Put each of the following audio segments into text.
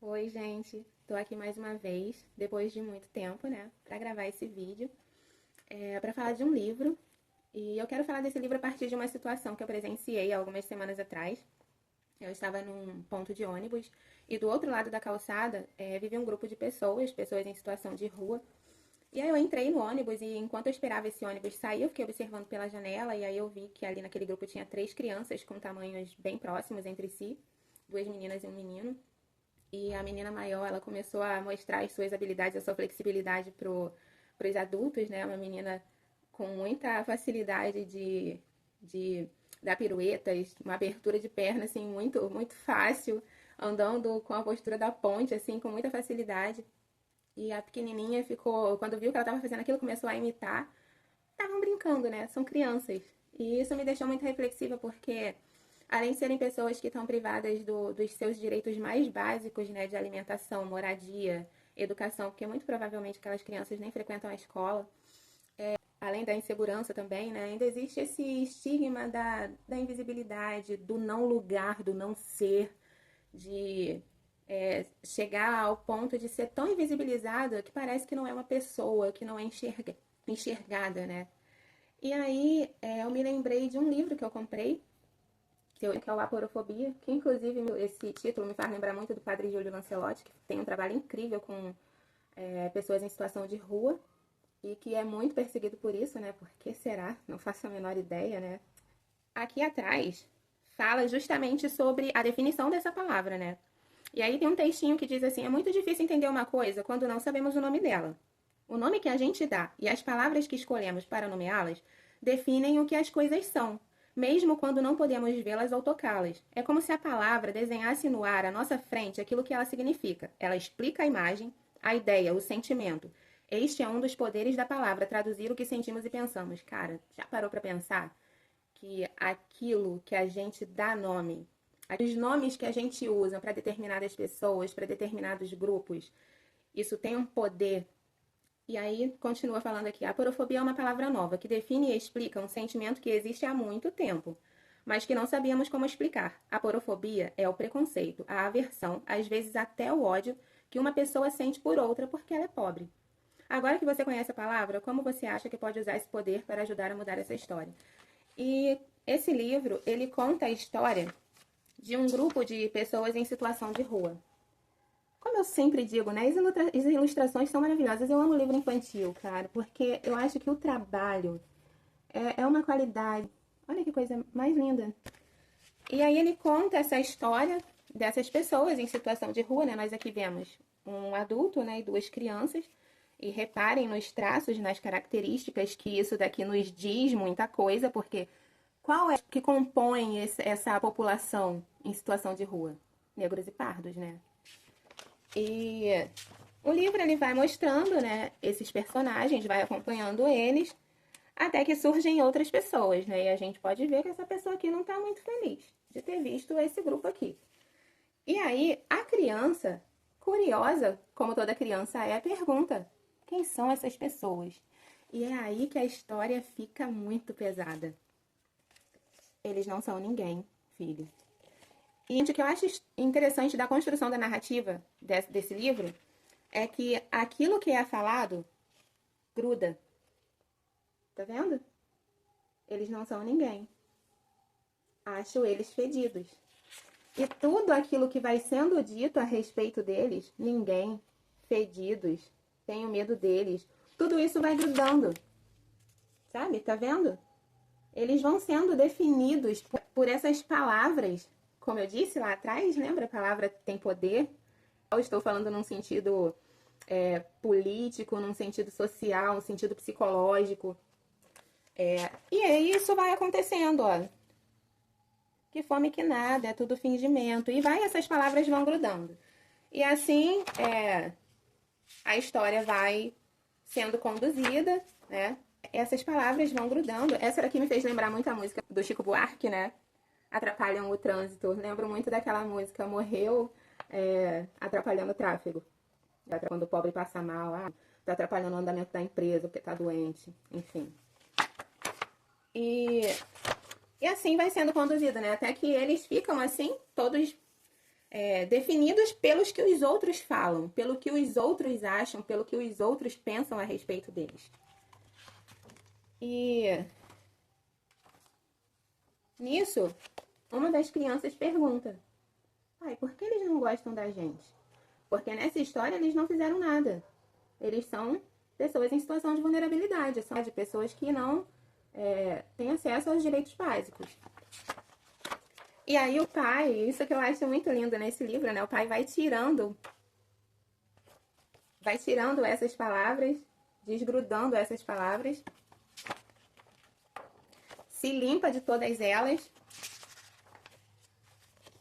Oi, gente. Tô aqui mais uma vez, depois de muito tempo, né, pra gravar esse vídeo, pra falar de um livro. E eu quero falar desse livro a partir de uma situação que eu presenciei algumas semanas atrás. Eu estava num ponto de ônibus e do outro lado da calçada vivia um grupo de pessoas, pessoas em situação de rua. E aí eu entrei no ônibus e enquanto eu esperava esse ônibus sair, eu fiquei observando pela janela e aí eu vi que ali naquele grupo tinha três crianças com tamanhos bem próximos entre si, duas meninas e um menino. E a menina maior, ela começou a mostrar as suas habilidades, a sua flexibilidade pros adultos, né? Uma menina com muita facilidade de dar piruetas, uma abertura de perna, assim, muito fácil, andando com a postura da ponte, assim, com muita facilidade. E a pequenininha ficou, quando viu que ela estava fazendo aquilo, começou a imitar. Estavam brincando, né? São crianças. E isso me deixou muito reflexiva porque, além de serem pessoas que estão privadas dos seus direitos mais básicos, né, de alimentação, moradia, educação, porque muito provavelmente aquelas crianças nem frequentam a escola, além da insegurança também, né, ainda existe esse estigma da invisibilidade, do não lugar, do não ser, de chegar ao ponto de ser tão invisibilizado que parece que não é uma pessoa, que não é enxergada, né? E aí eu me lembrei de um livro que eu comprei, que é o Aporofobia, que inclusive esse título me faz lembrar muito do Padre Júlio Lancelotti, que tem um trabalho incrível com pessoas em situação de rua e que é muito perseguido por isso, né? Por que será? Não faço a menor ideia, né? Aqui atrás fala justamente sobre a definição dessa palavra, né? E aí tem um textinho que diz assim: é muito difícil entender uma coisa quando não sabemos o nome dela. O nome que a gente dá e as palavras que escolhemos para nomeá-las definem o que as coisas são, mesmo quando não podemos vê-las ou tocá-las. É como se a palavra desenhasse no ar à nossa frente aquilo que ela significa. Ela explica a imagem, a ideia, o sentimento. Este é um dos poderes da palavra, traduzir o que sentimos e pensamos. Cara, já parou para pensar que aquilo que a gente dá nome, os nomes que a gente usa para determinadas pessoas, para determinados grupos, isso tem um poder. E aí, continua falando aqui, a aporofobia é uma palavra nova que define e explica um sentimento que existe há muito tempo, mas que não sabíamos como explicar. A aporofobia é o preconceito, a aversão, às vezes até o ódio que uma pessoa sente por outra porque ela é pobre. Agora que você conhece a palavra, como você acha que pode usar esse poder para ajudar a mudar essa história? E esse livro, ele conta a história de um grupo de pessoas em situação de rua. Como eu sempre digo, né? As ilustrações são maravilhosas. Eu amo livro infantil, cara, porque eu acho que o trabalho é uma qualidade. Olha que coisa mais linda. E aí ele conta essa história dessas pessoas em situação de rua, né? Nós aqui vemos um adulto, né, e duas crianças. E reparem nos traços, nas características, que isso daqui nos diz muita coisa, porque qual é que compõe essa população em situação de rua? Negros e pardos, né? E o livro ele vai mostrando, né, esses personagens, vai acompanhando eles, até que surgem outras pessoas, né? E a gente pode ver que essa pessoa aqui não está muito feliz de ter visto esse grupo aqui. E aí a criança, curiosa, como toda criança é, pergunta: quem são essas pessoas? E é aí que a história fica muito pesada. Eles não são ninguém, filho. E o que eu acho interessante da construção da narrativa desse livro é que aquilo que é falado gruda. Tá vendo? Eles não são ninguém. Acho eles fedidos. E tudo aquilo que vai sendo dito a respeito deles, ninguém, fedidos, tenho medo deles, tudo isso vai grudando. Sabe? Tá vendo? Eles vão sendo definidos por essas palavras. Como eu disse lá atrás, lembra? A palavra tem poder. Eu estou falando num sentido político, num sentido social, num sentido psicológico. E aí isso vai acontecendo, ó. Que fome que nada, é tudo fingimento. E vai, essas palavras vão grudando. E assim, a história vai sendo conduzida, né? Essas palavras vão grudando. Essa daqui me fez lembrar muito a música do Chico Buarque, né? Atrapalham o trânsito. Lembro muito daquela música Morreu atrapalhando o tráfego. Quando o pobre passa mal, tá atrapalhando o andamento da empresa porque tá doente, enfim. E assim vai sendo conduzido, né? Até que eles ficam assim, todos definidos pelos que os outros falam, pelo que os outros acham, pelo que os outros pensam a respeito deles. E nisso, uma das crianças pergunta: pai, por que eles não gostam da gente? Porque nessa história eles não fizeram nada. Eles são pessoas em situação de vulnerabilidade, são de pessoas que não têm acesso aos direitos básicos. E aí o pai, isso que eu acho muito lindo nesse livro, né? O pai vai tirando essas palavras, desgrudando essas palavras, se limpa de todas elas.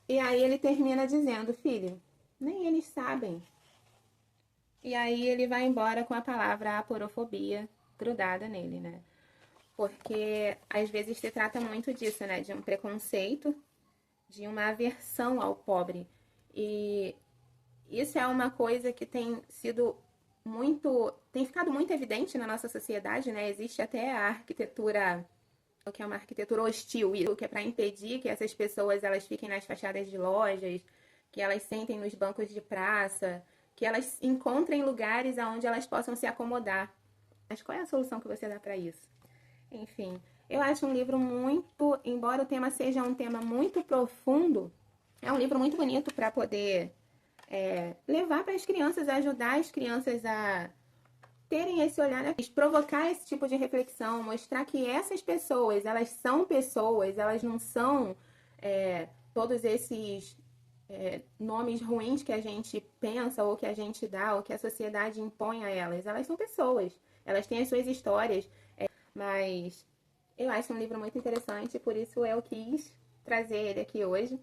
E aí ele termina dizendo: filho, nem eles sabem. E aí ele vai embora com a palavra aporofobia grudada nele, né? Porque às vezes se trata muito disso, né? De um preconceito, de uma aversão ao pobre. E isso é uma coisa que tem ficado muito evidente na nossa sociedade, né? Existe até a arquitetura, o que é uma arquitetura hostil, o que é para impedir que essas pessoas elas fiquem nas fachadas de lojas, que elas sentem nos bancos de praça, que elas encontrem lugares aonde elas possam se acomodar. Mas qual é a solução que você dá para isso? Enfim, eu acho um livro muito, embora o tema seja um tema muito profundo, é um livro muito bonito para poder levar para as crianças, ajudar as crianças a terem esse olhar, né? Provocar esse tipo de reflexão, mostrar que essas pessoas, elas não são todos esses nomes ruins que a gente pensa ou que a gente dá ou que a sociedade impõe a elas. Elas são pessoas, elas têm as suas histórias, mas eu acho um livro muito interessante, por isso eu quis trazer ele aqui hoje,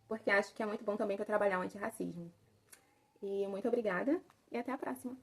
porque acho que é muito bom também para trabalhar o antirracismo. E muito obrigada e até a próxima.